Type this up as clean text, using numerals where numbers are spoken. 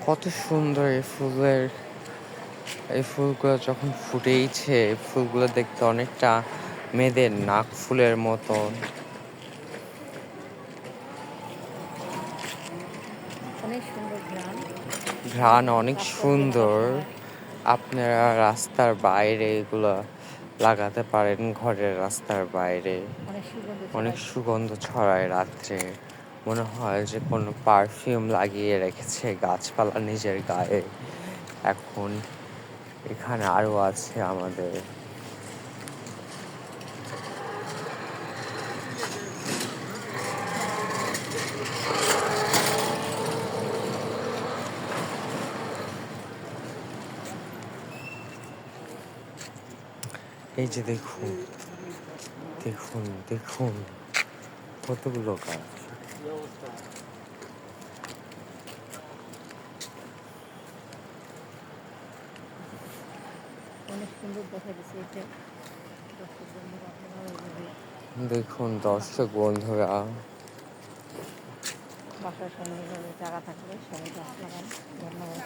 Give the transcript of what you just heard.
কত সুন্দর এই ফুলগুলো যখন ফুটেইছে, ফুলগুলো দেখতে অনেকটা মেয়েদের নাক ফুলের মতন। অনেক সুন্দর ঘ্রাণ। ঘ্রাণ অনেক রাস্তা দিয়ে সুন্দর। হাঁটার সময় আপনারা রাস্তার বাইরে এগুলো লাগাতে পারেন, ঘরের রাস্তার বাইরে। অনেক সুগন্ধ অনেক ছড়ায়। সুগন্ধ ছড়ায় রাত্রে। মনে হয় যে কোনো পারফিউম লাগিয়ে রেখেছে গাছপালা নিজের গায়ে। এখন এখানে আরো আছে আমাদের। এই যে দেখুন, দেখুন, দেখুন কতগুলো গাছ। অনেক সুন্দর দেখা গেছে এটা। দর্শক বন্ধুরা আপনারাও এইভাবে দেখুন দর্শক বন্ধুরা, বাসার সামনে এভাবে জায়গা থাকলে সবাই গাছ লাগান। ধন্যবাদ।